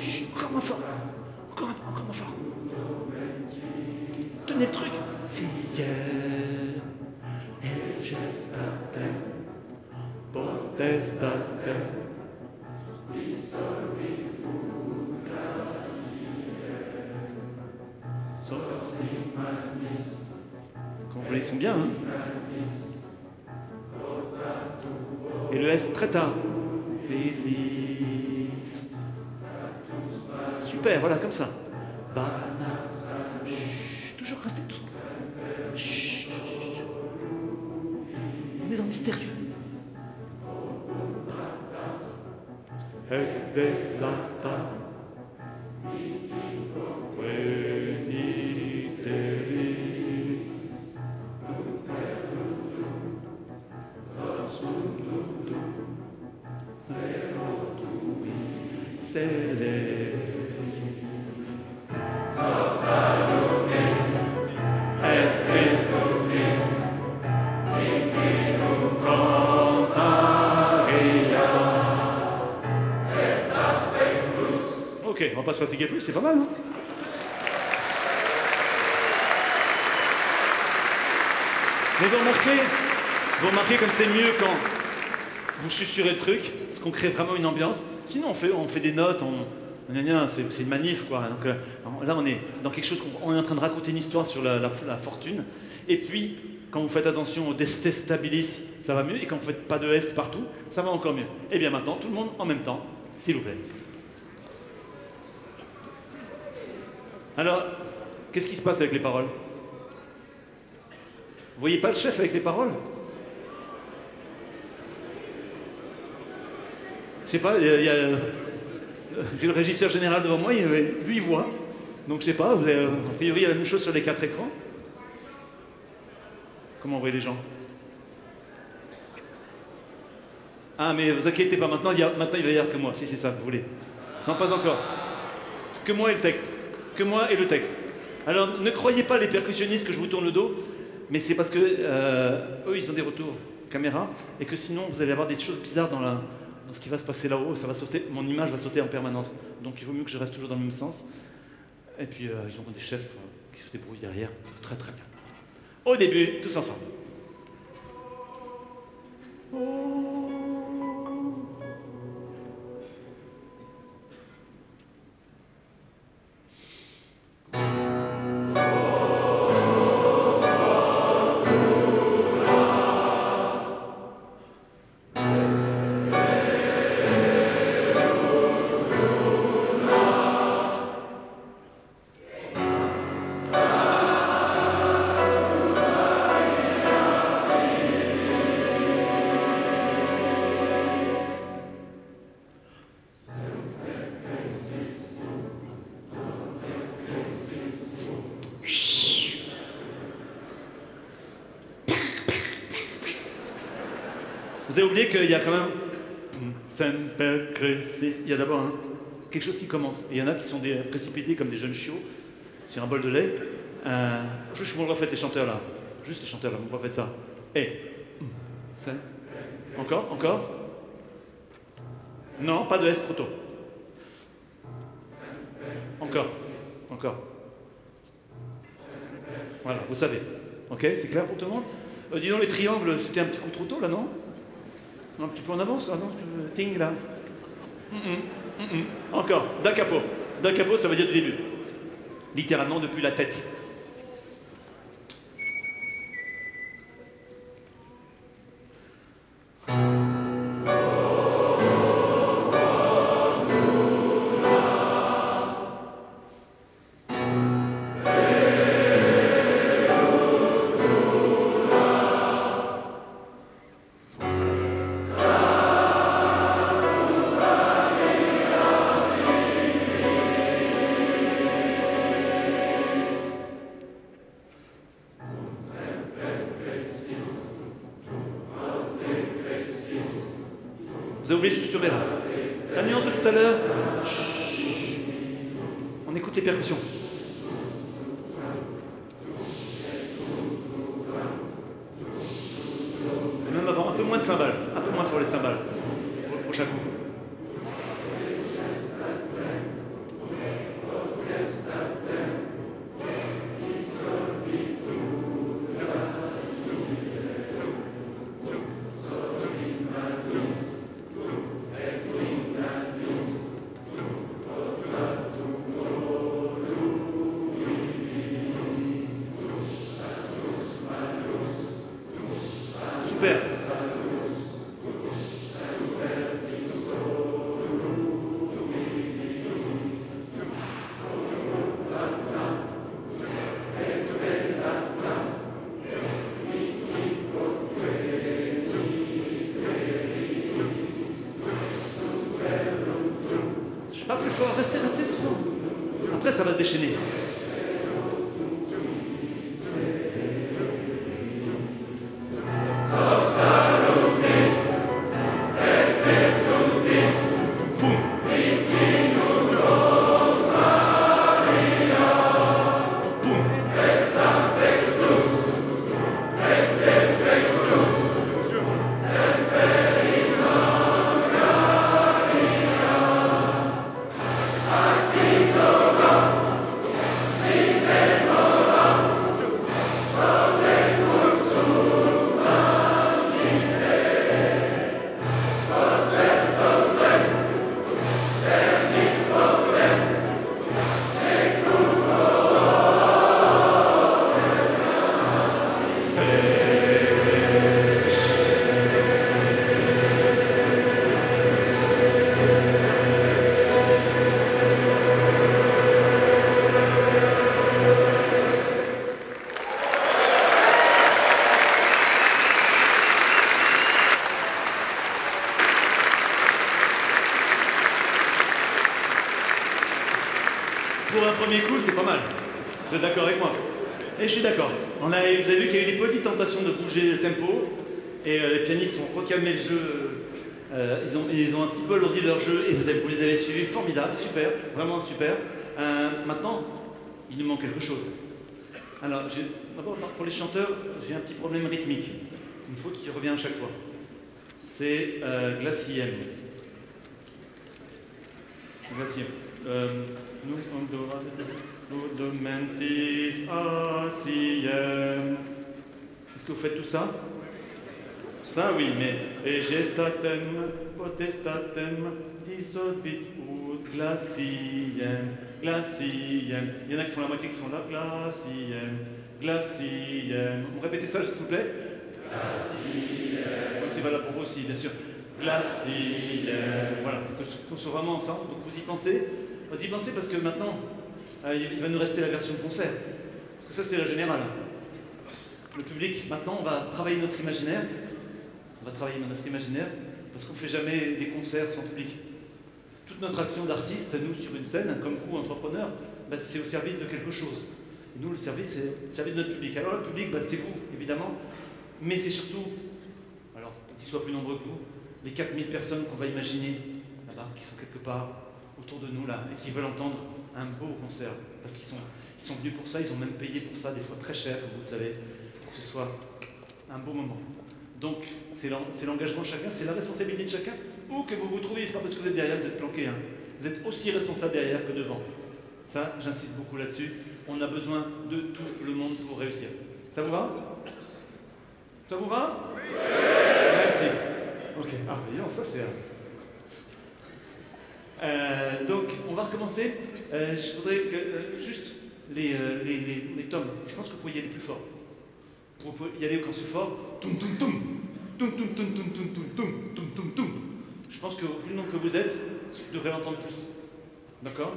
Chut. Encore moins fort. Encore moins fort. Tenez le truc. Si Dieu est gestate, potestate. Comme vous voyez, ils sont bien, hein. Et le S très tard. Super, voilà, comme ça. Toujours rester tout seul. On est dans le mystérieux. Ok, on va pas se fatiguer plus, c'est pas mal, hein. Mais vous remarquez comme c'est mieux quand vous susurrez le truc, parce qu'on crée vraiment une ambiance. Sinon, on fait des notes, c'est une manif, quoi. Donc là, on est dans quelque chose on est en train de raconter une histoire sur la fortune. Et puis, quand vous faites attention au destabilis, ça va mieux. Et quand vous faites pas de S partout, ça va encore mieux. Et bien maintenant, tout le monde en même temps, s'il vous plaît. Alors, qu'est-ce qui se passe avec les paroles? Vous voyez pas le chef avec les paroles? Je sais pas, j'ai le régisseur général devant moi, lui il voit. Donc je sais pas, a priori il y a la même chose sur les 4 écrans. Comment vous voyez les gens? Ah mais vous inquiétez pas, maintenant il va y avoir que moi, si c'est ça que vous voulez. Non, pas encore. Que moi et le texte. Que moi et le texte. Alors ne croyez pas les percussionnistes que je vous tourne le dos, mais c'est parce que eux ils ont des retours caméra et que sinon vous allez avoir des choses bizarres dans ce qui va se passer là-haut, ça va sauter, mon image va sauter en permanence. Donc il vaut mieux que je reste toujours dans le même sens. Et puis ils ont des chefs qui se débrouillent derrière. Très très bien. Au début, tous ensemble. Vous avez oublié qu'il y a quand même... Il y a d'abord quelque chose qui commence. Et il y en a qui sont précipités comme des jeunes chiots sur un bol de lait. Juste, vous me refaites les chanteurs là. Juste les chanteurs là, vous me refaites ça. Et... Encore. Non, pas de S trop tôt. Encore. Voilà, vous savez. Ok, c'est clair pour tout le monde? Dis donc, les triangles, c'était un petit coup trop tôt là, non? Un petit peu en avance, ah non, ting là. Encore, da capo. Da capo, ça veut dire du début. Littéralement depuis la tête. Vous avez oublié de susurrer là. La nuance de tout à l'heure. Chut. On écoute les percussions. Et même avant, un peu moins de cymbales. Un peu moins fort les cymbales. Pour le prochain coup. Super. Je suis pas plus fort, restez doucement. Après ça va se déchaîner. Pour un premier coup, c'est pas mal. Vous êtes d'accord avec moi? Et je suis d'accord. Vous avez vu qu'il y a eu des petites tentations de bouger le tempo, et les pianistes ont recalmé le jeu. Ils ont un petit peu alourdi leur jeu, et vous les avez suivis. Formidable, super, vraiment super. Maintenant, il nous manque quelque chose. Alors, d'abord, pour les chanteurs, j'ai un petit problème rythmique. Une faute qui revient à chaque fois. C'est Glaciem. Glaciem. Nous mentis asiem. Est-ce que vous faites tout ça? Ça, oui, mais egestatem, potestatem, dissolvit ut glaciem, glaciem. Il y en a qui font la moitié qui font la glaciem, glaciem. Vous répétez ça, s'il vous plaît? Glaciem. C'est valable pour vous aussi, bien sûr. Glaciem. Voilà, qu'on soit vraiment ensemble. Donc vous y pensez? Vous y pensez parce que maintenant, il va nous rester la version de concert. Parce que ça, c'est la générale. Le public, maintenant, on va travailler notre imaginaire. On va travailler notre imaginaire parce qu'on ne fait jamais des concerts sans public. Toute notre action d'artiste, nous, sur une scène, comme vous, entrepreneurs, bah, c'est au service de quelque chose. Et nous, le service, c'est au service de notre public. Alors, le public, bah, c'est vous, évidemment, mais c'est surtout, alors, pour qu'ils soient plus nombreux que vous, les 4000 personnes qu'on va imaginer là-bas, qui sont quelque part autour de nous, là, et qui veulent entendre un beau concert. Parce qu'ils sont venus pour ça, ils ont même payé pour ça, des fois très cher, comme vous le savez, pour que ce soit un beau moment. Donc, c'est l'engagement de chacun, c'est la responsabilité de chacun. Où que vous vous trouviez, c'est pas parce que vous êtes derrière, vous êtes planqué. Hein. Vous êtes aussi responsable derrière que devant. Ça, j'insiste beaucoup là-dessus. On a besoin de tout le monde pour réussir. Ça vous va? Ça vous va? Oui. Merci. Ok. Ah, voyons, ça c'est... donc, on va recommencer. Je voudrais que, juste les tomes. Je pense que vous pouvez y aller plus fort. Vous pouvez y aller quand c'est fort. Toum toum toum. Toum toum toum toum toum toum toum toum toum toum. Je pense que vu le nombre que vous êtes, vous devrez l'entendre plus. D'accord?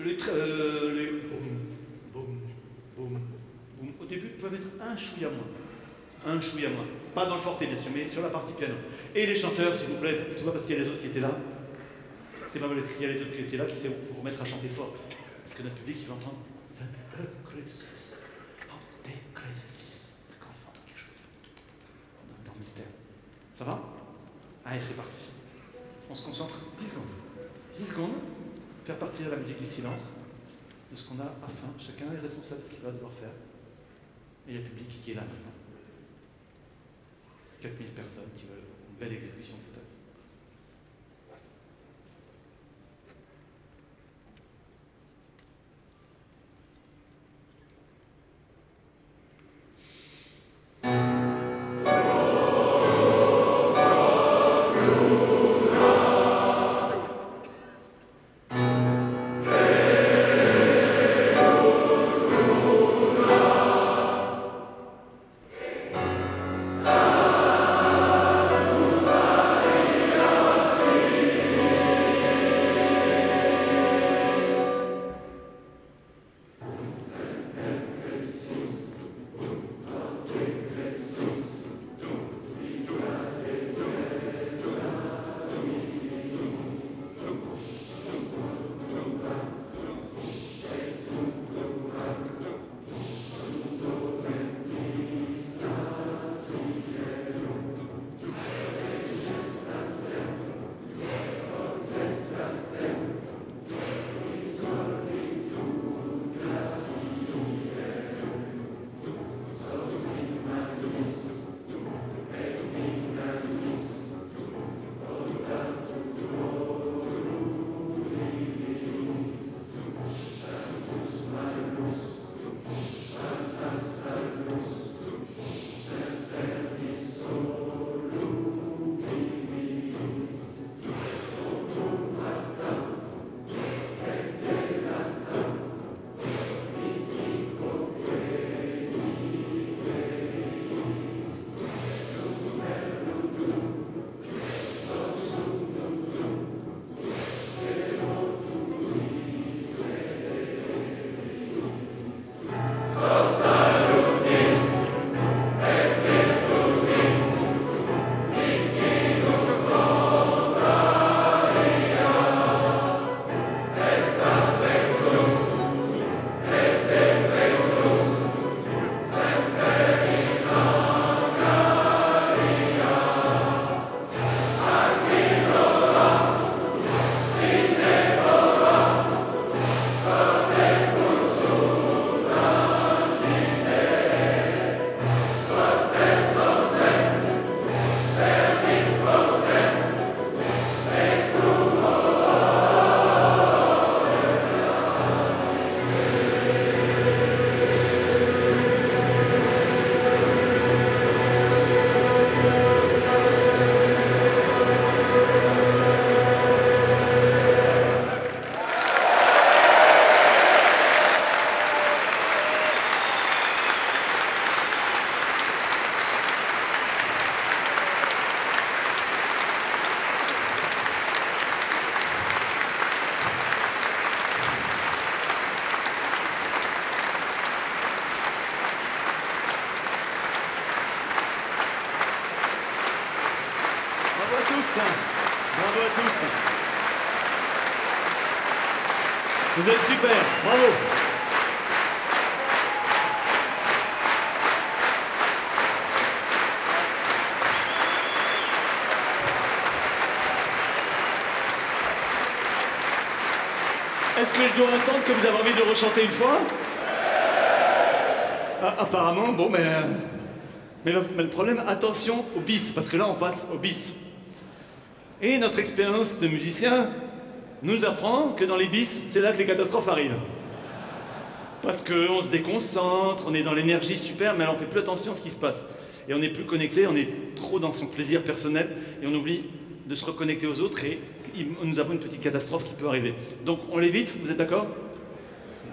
Les boum, boum, boum, boum. Au début, vous pouvez mettre un chouïa moins. Un chouïa moins. Pas dans le forté, bien sûr, mais sur la partie piano. Et les chanteurs, s'il vous plaît, c'est pas parce qu'il y a les autres qui étaient là. C'est pas parce qu'il y a les autres qui étaient là qu'il faut vous remettre à chanter fort. Parce que notre public, il va entendre. D'accord, il va entendre quelque chose. Dans le mystère. Ça va? Allez, c'est parti. On se concentre 10 secondes. 10 secondes, faire partir la musique du silence, de ce qu'on a à fin. Chacun est responsable de ce qu'il va devoir faire. Et il y a le public qui est là maintenant. 4000 personnes qui veulent une belle exécution de cette œuvre. Bravo à tous. Vous êtes super. Bravo. Est-ce que je dois entendre que vous avez envie de rechanter une fois? Ah, apparemment, bon, mais le problème, attention au bis, parce que là, on passe au bis. Et notre expérience de musicien nous apprend que dans les bis, c'est là que les catastrophes arrivent. Parce qu'on se déconcentre, on est dans l'énergie super, mais alors on fait plus attention à ce qui se passe. Et on n'est plus connecté, on est trop dans son plaisir personnel, et on oublie de se reconnecter aux autres, et nous avons une petite catastrophe qui peut arriver. Donc on l'évite, vous êtes d'accord?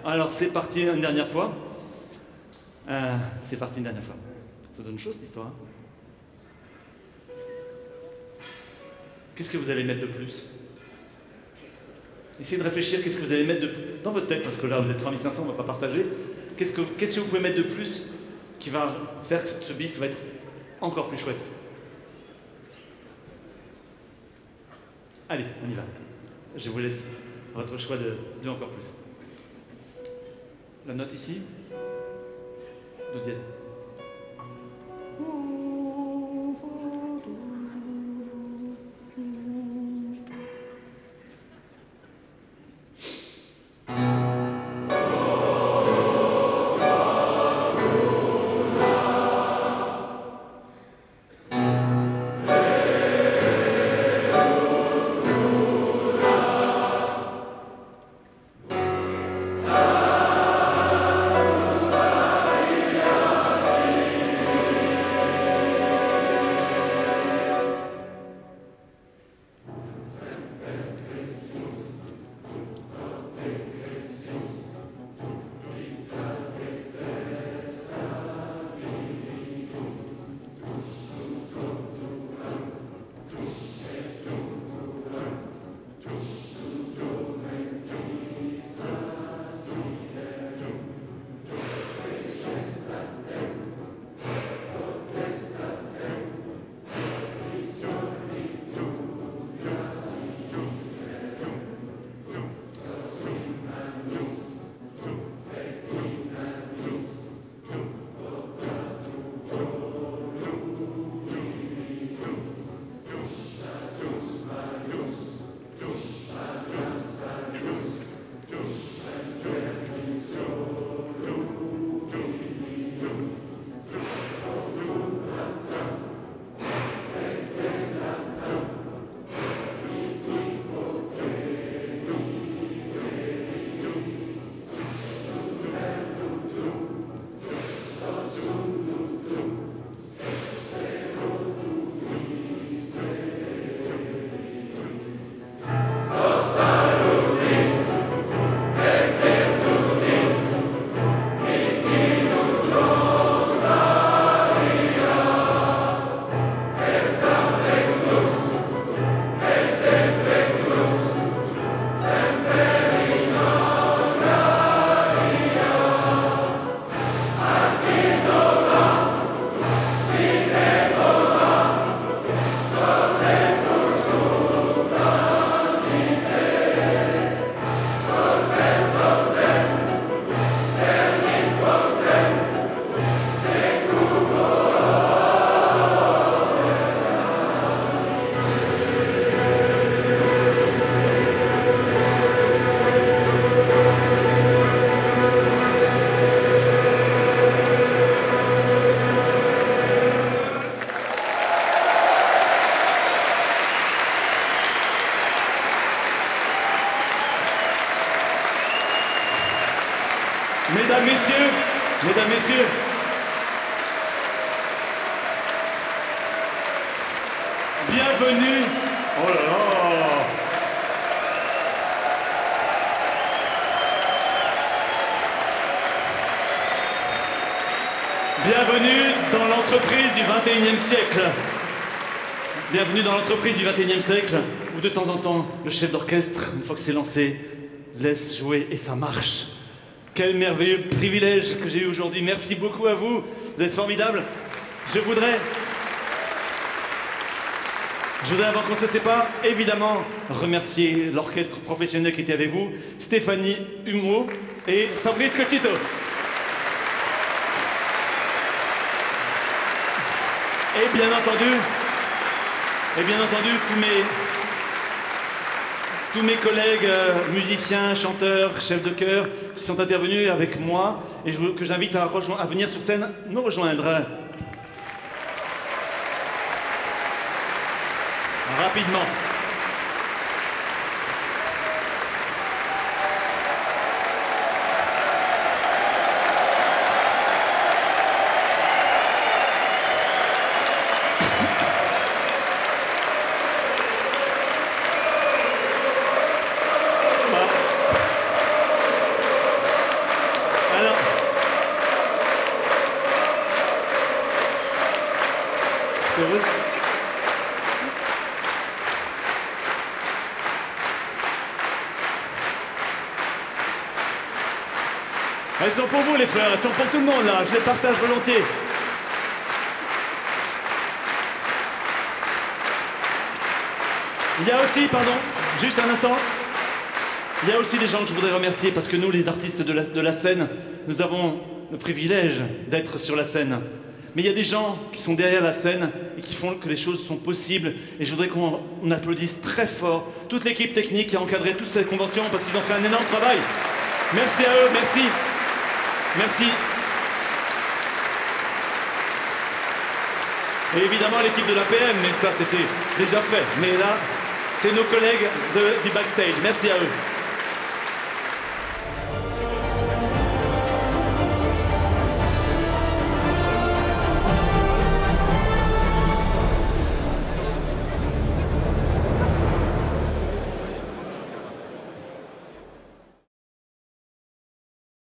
Alors c'est parti une dernière fois. C'est parti une dernière fois. Ça donne chaud cette histoire. Hein. Qu'est-ce que vous allez mettre de plus? Essayez de réfléchir, qu'est-ce que vous allez mettre de plus dans votre tête, parce que là vous êtes 3500, on ne va pas partager. Qu'est-ce que vous pouvez mettre de plus qui va faire que ce bis va être encore plus chouette? Allez, on y va. Je vous laisse votre choix de encore plus. La note ici, do dièse. Mesdames, messieurs, bienvenue. Oh là là. Bienvenue dans l'entreprise du 21e siècle. Bienvenue dans l'entreprise du 21e siècle, où de temps en temps, le chef d'orchestre, une fois que c'est lancé, laisse jouer et ça marche. Quel merveilleux privilège que j'ai eu aujourd'hui. Merci beaucoup à vous. Vous êtes formidables. Je voudrais, avant qu'on se sépare, évidemment, remercier l'orchestre professionnel qui était avec vous, Stéphanie Humeau et Fabrice Cochito. Et bien entendu, tous mes collègues musiciens, chanteurs, chefs de chœur qui sont intervenus avec moi et que j'invite à venir sur scène nous rejoindre. Rapidement. Elles sont pour vous les fleurs, elles sont pour tout le monde là, je les partage volontiers. Il y a aussi, pardon, juste un instant, il y a aussi des gens que je voudrais remercier parce que nous les artistes de la scène, nous avons le privilège d'être sur la scène. Mais il y a des gens qui sont derrière la scène et qui font que les choses sont possibles. Et je voudrais qu'on applaudisse très fort toute l'équipe technique qui a encadré toute cette convention parce qu'ils ont fait un énorme travail. Merci à eux, merci. Merci. Et évidemment l'équipe de l'APM, mais ça c'était déjà fait. Mais là, c'est nos collègues du backstage. Merci à eux.